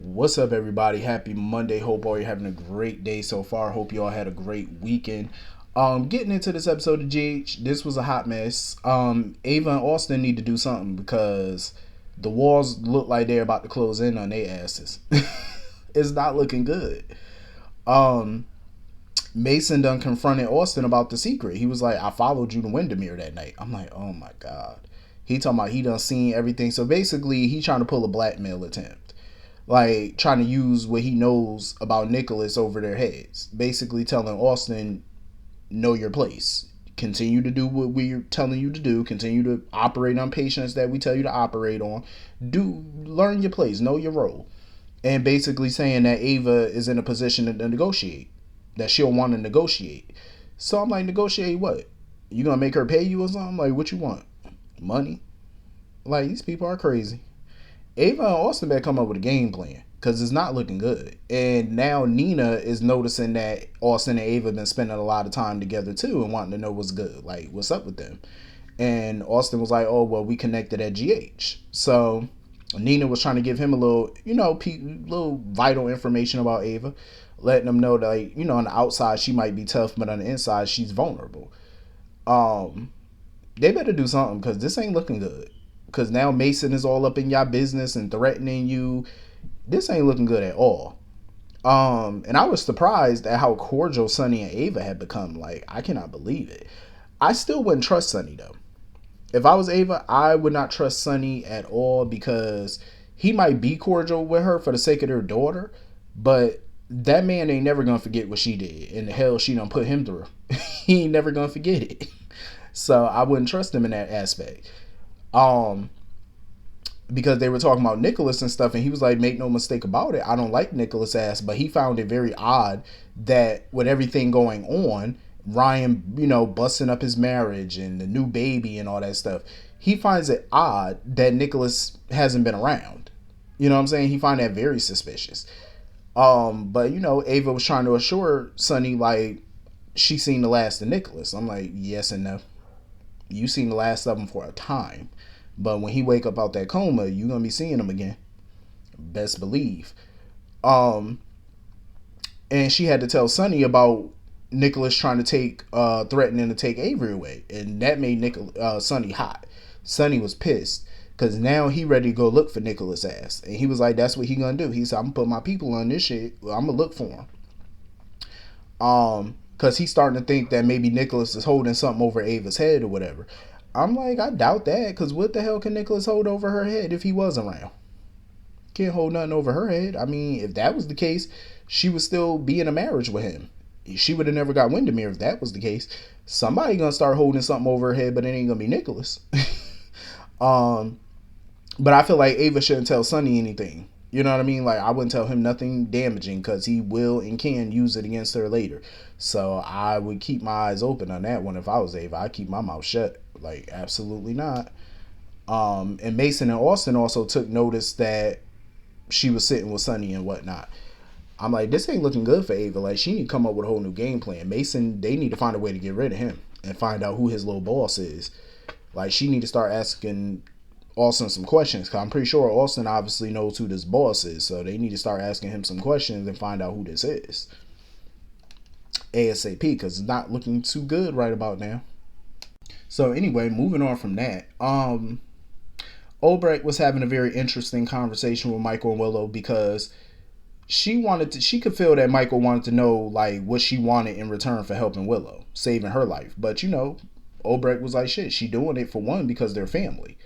What's up, everybody? Happy Monday. Hope all you're having a great day so far. Hope you all had a great weekend. Getting into this episode of GH, this was a hot mess. Ava and Austin need to do something because the walls look like they're about to close in on their asses. It's not looking good. Um, Mason done confronted Austin about the secret. He was like, I followed you to Windermere that night. I'm like, oh my God. He talking about he done seen everything. So basically, he trying to pull a blackmail attempt. Like, trying to use what he knows about Nicholas over their heads. Basically telling Austin, know your place. Continue to do what we're telling you to do. Continue to operate on patients that we tell you to operate on. Learn your place. Know your role. And basically saying that Ava is in a position to negotiate. That she'll want to negotiate. So I'm like, negotiate what? You gonna make her pay you or something? Like, what you want? Money? Like, these people are crazy. Ava and Austin better come up with a game plan because it's not looking good. And now Nina is noticing that Austin and Ava have been spending a lot of time together too and wanting to know what's good. Like, what's up with them? And Austin was like, oh, well, we connected at GH. So Nina was trying to give him a little, little vital information about Ava, letting him know that, like, on the outside she might be tough, but on the inside she's vulnerable. They better do something because this ain't looking good. Because now Mason is all up in y'all business and threatening you. This ain't looking good at all. And I was surprised at how cordial Sonny and Ava had become. Like, I cannot believe it. I still wouldn't trust Sonny though. If I was Ava, I would not trust Sonny at all because he might be cordial with her for the sake of their daughter, but that man ain't never gonna forget what she did and the hell she done put him through. He ain't never gonna forget it. So I wouldn't trust him in that aspect. Because they were talking about Nicholas and stuff, and he was like, make no mistake about it, I don't like Nicholas ass, but he found it very odd that with everything going on, Ryan, busting up his marriage and the new baby and all that stuff, he finds it odd that Nicholas hasn't been around. You know what I'm saying? He find that very suspicious. But Ava was trying to assure Sonny, like, she seen the last of Nicholas. I'm like, yes and no. You seen the last of him for a time. But when he wake up out that coma, you gonna be seeing him again. Best believe. And she had to tell Sonny about Nicholas trying to threatening to take Avery away. And that made Sonny hot. Sonny was pissed. Because now he ready to go look for Nicholas' ass. And he was like, that's what he gonna do. He said, I'm gonna put my people on this shit. I'm gonna look for him. Because he's starting to think that maybe Nicholas is holding something over Ava's head or whatever. I'm like, I doubt that, because what the hell can Nicholas hold over her head if he was around? Can't hold nothing over her head. I mean, if that was the case, she would still be in a marriage with him. She would have never got Windermere if that was the case. Somebody gonna start holding something over her head, but it ain't gonna be Nicholas. But I feel like Ava shouldn't tell Sonny anything. You know what I mean? Like, I wouldn't tell him nothing damaging because he will and can use it against her later. So I would keep my eyes open on that one if I was Ava. I'd keep my mouth shut. Like, absolutely not. And Mason and Austin also took notice that she was sitting with Sonny and whatnot. I'm like, this ain't looking good for Ava. Like, she need to come up with a whole new game plan. Mason, they need to find a way to get rid of him and find out who his little boss is. Like, she need to start asking Austin some questions, because I'm pretty sure Austin obviously knows who this boss is, so they need to start asking him some questions and find out who this is ASAP, because it's not looking too good right about now. So anyway, moving on from that, Obrecht was having a very interesting conversation with Michael and Willow because she could feel that Michael wanted to know, like, what she wanted in return for helping Willow, saving her life. But Obrecht was like, shit, she doing it for one because they're family.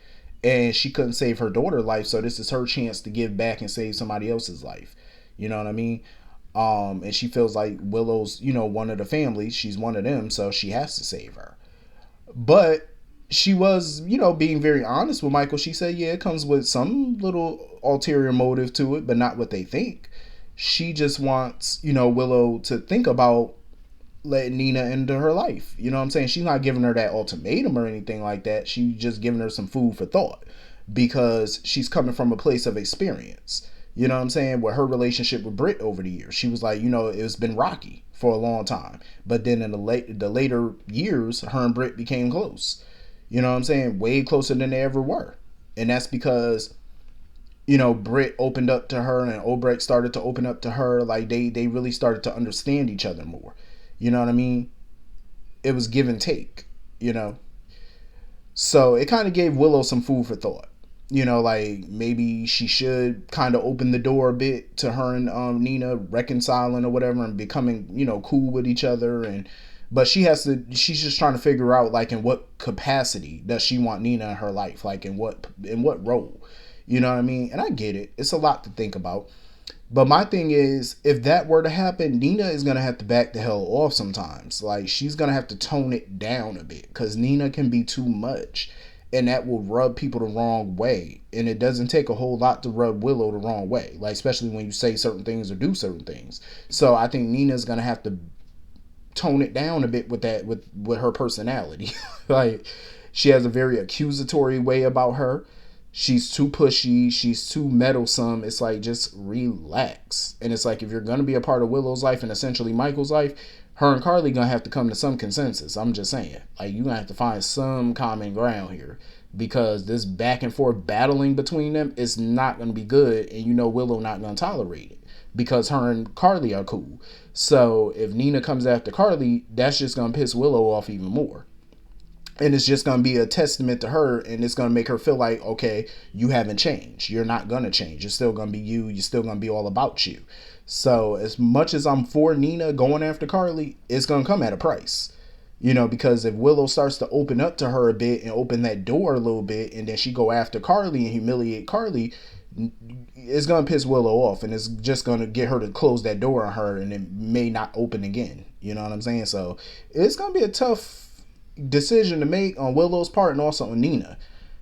And she couldn't save her daughter's life, so this is her chance to give back and save somebody else's life. You know what I mean? And she feels like Willow's, one of the family. She's one of them, so she has to save her. But she was, being very honest with Michael. She said, yeah, it comes with some little ulterior motive to it, but not what they think. She just wants, Willow to think about letting Nina into her life. You know what I'm saying? She's not giving her that ultimatum or anything like that. She's just giving her some food for thought because she's coming from a place of experience. You know what I'm saying? With her relationship with Britt over the years. She was like, it's been rocky for a long time. But then in the later years, her and Britt became close. You know what I'm saying? Way closer than they ever were. And that's because Britt opened up to her and Obrecht started to open up to her. Like they really started to understand each other more. You know what I mean? It was give and take, you know. So it kind of gave Willow some food for thought. Like maybe she should kind of open the door a bit to her and Nina reconciling or whatever and becoming, cool with each other. But she's just trying to figure out like in what capacity does she want Nina in her life, like in what role. You know what I mean? And I get it. It's a lot to think about. But my thing is, if that were to happen, Nina is going to have to back the hell off sometimes. Like, she's going to have to tone it down a bit because Nina can be too much. And that will rub people the wrong way. And it doesn't take a whole lot to rub Willow the wrong way. Like, especially when you say certain things or do certain things. So I think Nina's going to have to tone it down a bit with that, with her personality. Like, she has a very accusatory way about her. She's too pushy. She's too meddlesome. It's like, just relax. And it's like, if you're going to be a part of Willow's life and essentially Michael's life, her and Carly going to have to come to some consensus. I'm just saying. Like, you're going to have to find some common ground here. Because this back and forth battling between them is not going to be good. And Willow not going to tolerate it. Because her and Carly are cool. So if Nina comes after Carly, that's just going to piss Willow off even more. And it's just going to be a testament to her, and it's going to make her feel like, okay, you haven't changed. You're not going to change. You're still going to be you. You're still going to be all about you. So as much as I'm for Nina going after Carly, it's going to come at a price. Because if Willow starts to open up to her a bit and open that door a little bit, and then she go after Carly and humiliate Carly, it's going to piss Willow off, and it's just going to get her to close that door on her, and it may not open again. You know what I'm saying? So it's going to be a tough decision to make on Willow's part and also on Nina,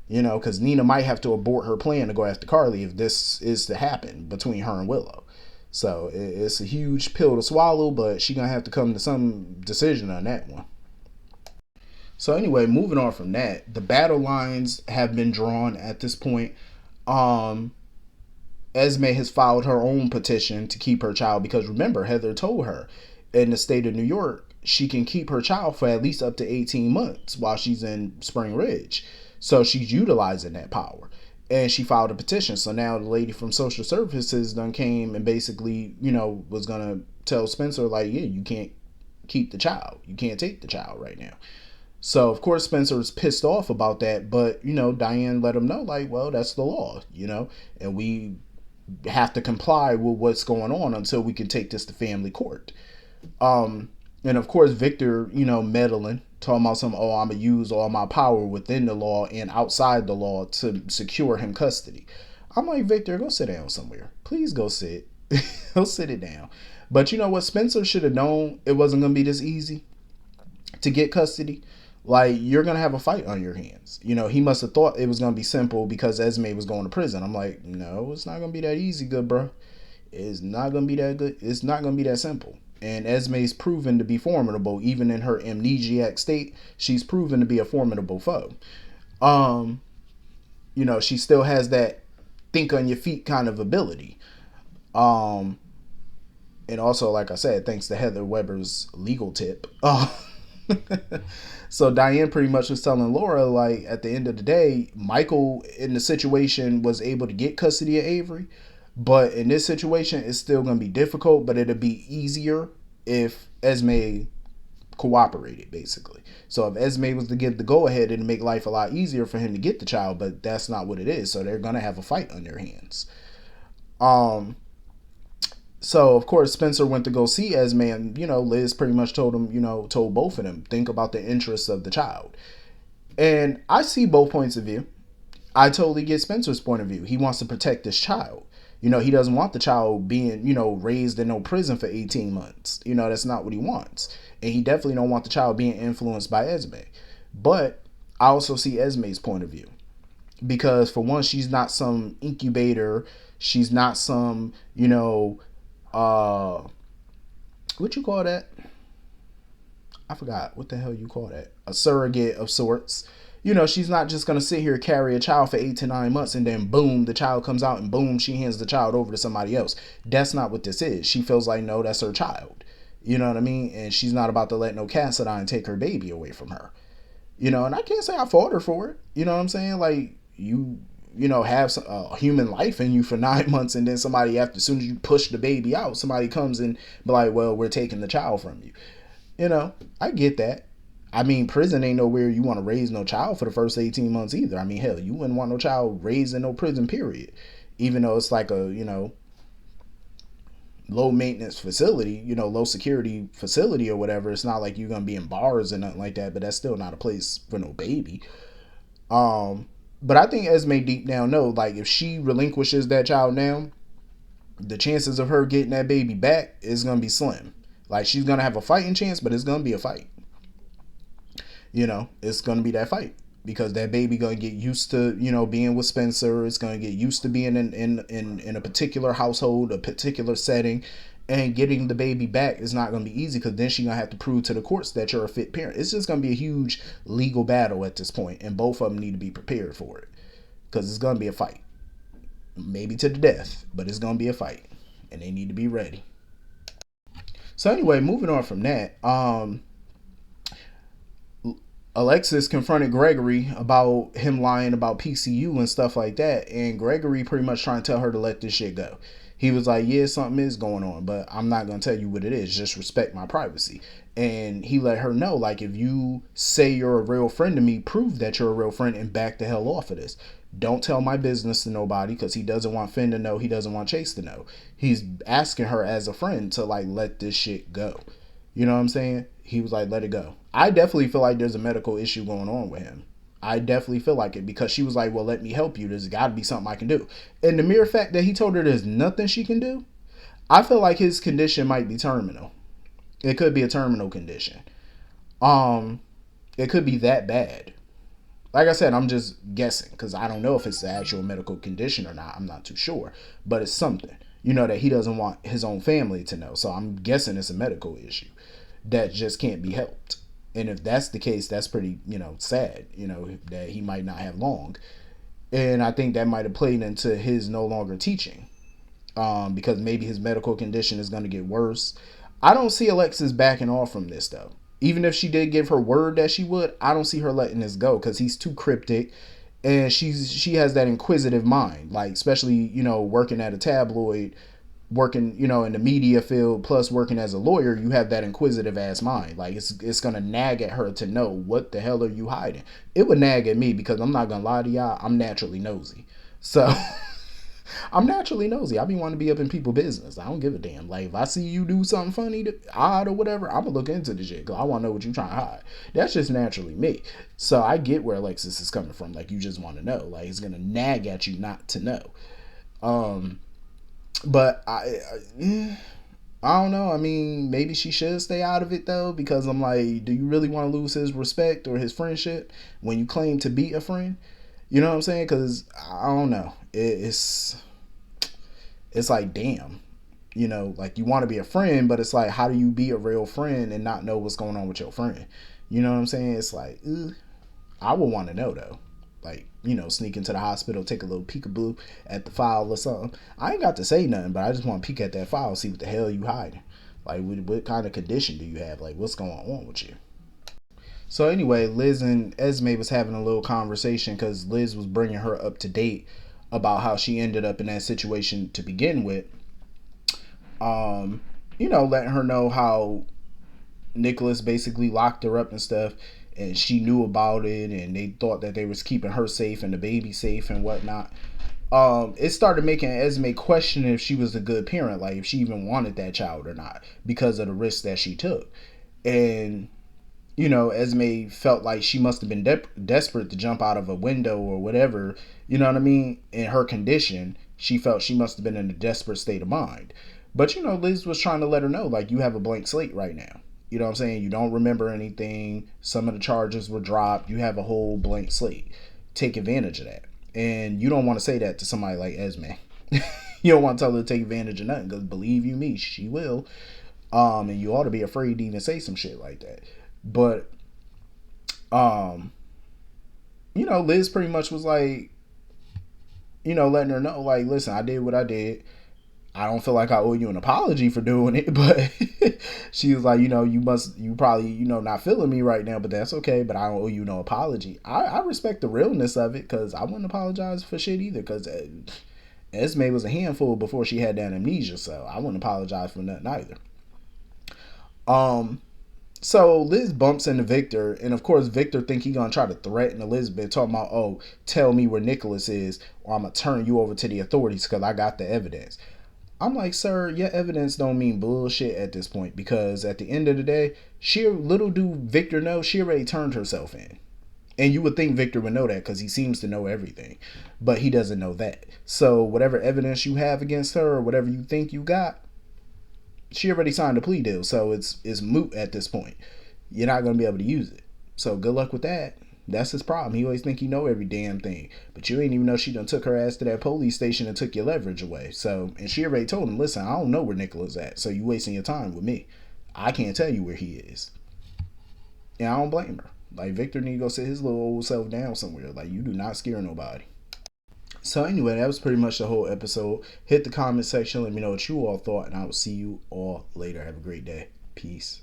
because Nina might have to abort her plan to go after Carly if this is to happen between her and Willow. So it's a huge pill to swallow, but she's gonna have to come to some decision on that one. So anyway, moving on from that, the battle lines have been drawn at this point. um Esme has filed her own petition to keep her child because remember, Heather told her in the state of New York she can keep her child for at least up to 18 months while she's in Spring Ridge. So she's utilizing that power. And she filed a petition. So now the lady from social services done came and basically, was going to tell Spencer, like, yeah, you can't keep the child. You can't take the child right now. So, of course, Spencer was pissed off about that. But, Diane let him know, like, well, that's the law, and we have to comply with what's going on until we can take this to family court. And of course, Victor, meddling, talking about some, I'm going to use all my power within the law and outside the law to secure him custody. I'm like, Victor, go sit down somewhere. Please go sit. Go sit it down. But you know what? Spencer should have known it wasn't going to be this easy to get custody. Like, you're going to have a fight on your hands. He must have thought it was going to be simple because Esme was going to prison. I'm like, no, it's not going to be that easy, good bro. It's not going to be that good. It's not going to be that simple. And Esme's proven to be formidable. Even in her amnesiac state, she's proven to be a formidable foe. She still has that think on your feet kind of ability. And also, like I said, thanks to Heather Weber's legal tip. So Diane pretty much was telling Laura, like, at the end of the day, Michael in the situation was able to get custody of Avery. But in this situation, it's still going to be difficult, but it'll be easier if Esme cooperated, basically. So if Esme was to give the go-ahead, it'd make life a lot easier for him to get the child, but that's not what it is. So they're going to have a fight on their hands. So, of course, Spencer went to go see Esme, and, Liz pretty much told him, told both of them, think about the interests of the child. And I see both points of view. I totally get Spencer's point of view. He wants to protect this child. He doesn't want the child being, raised in no prison for 18 months. That's not what he wants. And he definitely don't want the child being influenced by Esme. But I also see Esme's point of view. Because for one, she's not some incubator. She's not some, what you call that? I forgot. What the hell you call that? A surrogate of sorts. She's not just going to sit here, carry a child for 8 to 9 months, and then boom, the child comes out and boom, she hands the child over to somebody else. That's not what this is. She feels like, no, that's her child. You know what I mean? And she's not about to let no Cassadine take her baby away from her. And I can't say I fought her for it. You know what I'm saying? Like, you have a human life in you for 9 months, and then somebody, after, as soon as you push the baby out, somebody comes and be like, well, we're taking the child from you. I get that. I mean, prison ain't nowhere you want to raise no child for the first 18 months either. I mean, hell, you wouldn't want no child raised in no prison, period. Even though it's like a, low maintenance facility, low security facility or whatever. It's not like you're going to be in bars and nothing like that, but that's still not a place for no baby. But I think Esme deep down know, like, if she relinquishes that child now, the chances of her getting that baby back is going to be slim. Like, she's going to have a fighting chance, but it's going to be a fight. It's going to be that fight, because that baby going to get used to, being with Spencer. It's going to get used to being in a particular household, a particular setting, and getting the baby back is not going to be easy, because then she's going to have to prove to the courts that you're a fit parent. It's just going to be a huge legal battle at this point, and both of them need to be prepared for it, because it's going to be a fight. Maybe to the death, but it's going to be a fight, and they need to be ready. So anyway, moving on from that, Alexis confronted Gregory about him lying about PCU and stuff like that, and Gregory pretty much trying to tell her to let this shit go. He was like, yeah, something is going on, but I'm not going to tell you what it is. Just respect my privacy. And he let her know, like, if you say you're a real friend to me, prove that you're a real friend and back the hell off of this. Don't tell my business to nobody, because he doesn't want Finn to know. He doesn't want Chase to know. He's asking her as a friend to, like, let this shit go. You know what I'm saying? He was like, let it go. I definitely feel like there's a medical issue going on with him. I definitely feel like it, because she was like, well, let me help you. There's got to be something I can do. And the mere fact that he told her there's nothing she can do, I feel like his condition might be terminal. It could be a terminal condition. It could be that bad. Like I said, I'm just guessing, because I don't know if it's the actual medical condition or not. I'm not too sure. But it's something, that he doesn't want his own family to know. So I'm guessing it's a medical issue that just can't be helped. And if that's the case, that's pretty, sad, that he might not have long. And I think that might have played into his no longer teaching, because maybe his medical condition is going to get worse. I don't see Alexis backing off from this, though. Even if she did give her word that she would, I don't see her letting this go, because he's too cryptic. And she has that inquisitive mind, like, especially, working at a tabloid, working, in the media field, plus working as a lawyer. You have that inquisitive ass mind. Like, it's gonna nag at her to know, what the hell are you hiding. It would nag at me, because I'm not gonna lie to y'all, I'm naturally nosy. So I'm naturally nosy. I be wanting to be up in people's business. I don't give a damn. Like, if I see you do something funny, odd or whatever, I'm gonna look into the shit, because I want to know what you trying to hide. That's just naturally me. So I get where Alexis is coming from. Like, you just want to know. Like, it's gonna nag at you not to know. But I don't know. I mean, maybe she should stay out of it, though, because I'm like, do you really want to lose his respect or his friendship when you claim to be a friend? You know what I'm saying? Because I don't know. It's like, damn. Like, you want to be a friend, but it's like, how do you be a real friend and not know what's going on with your friend? You know what I'm saying? It's like, I would want to know, though. Like, sneak into the hospital, take a little peekaboo at the file or something. I ain't got to say nothing, but I just want to peek at that file, see what the hell you hiding. Like, what kind of condition do you have? Like, what's going on with you? So anyway, Liz and Esme was having a little conversation, because Liz was bringing her up to date about how she ended up in that situation to begin with. Letting her know how Nicholas basically locked her up and stuff, and she knew about it, and they thought that they was keeping her safe and the baby safe and whatnot. It started making Esme question if she was a good parent, like if she even wanted that child or not, because of the risks that she took. And Esme felt like she must have been desperate to jump out of a window or whatever. You know what I mean? In her condition, she felt she must have been in a desperate state of mind. But Liz was trying to let her know, like, you have a blank slate right now. You know what I'm saying? You don't remember anything. Some of the charges were dropped. You have a whole blank slate. Take advantage of that. And you don't want to say that to somebody like Esme. You don't want to tell her to take advantage of nothing, because believe you me, she will. And you ought to be afraid to even say some shit like that. But, Liz pretty much was like, letting her know, like, listen, I did what I did. I don't feel like I owe you an apology for doing it, but she was like, you probably, not feeling me right now, but that's okay. But I don't owe you no apology. I respect the realness of it because I wouldn't apologize for shit either because Esme was a handful before she had that amnesia, so I wouldn't apologize for nothing either. Um, so Liz bumps into Victor, and of course Victor think he gonna try to threaten Elizabeth, talking about, oh, tell me where Nicholas is, or I'm gonna turn you over to the authorities because I got the evidence. I'm like, sir, your evidence don't mean bullshit at this point because at the end of the day, little do Victor know she already turned herself in. And you would think Victor would know that because he seems to know everything, but he doesn't know that. So whatever evidence you have against her or whatever you think you got, she already signed a plea deal, so it's moot at this point. You're not gonna be able to use it. So good luck with that. That's his problem. He always think he know every damn thing, but you ain't even know she done took her ass to that police station and took your leverage away. So, and she already told him, listen, I don't know where Nicholas at, so you wasting your time with me. I can't tell you where he is, and I don't blame her. Like Victor need to go sit his little old self down somewhere. Like you do not scare nobody. So anyway, that was pretty much the whole episode. Hit the comment section, let me know what you all thought, and I will see you all later. Have a great day. Peace.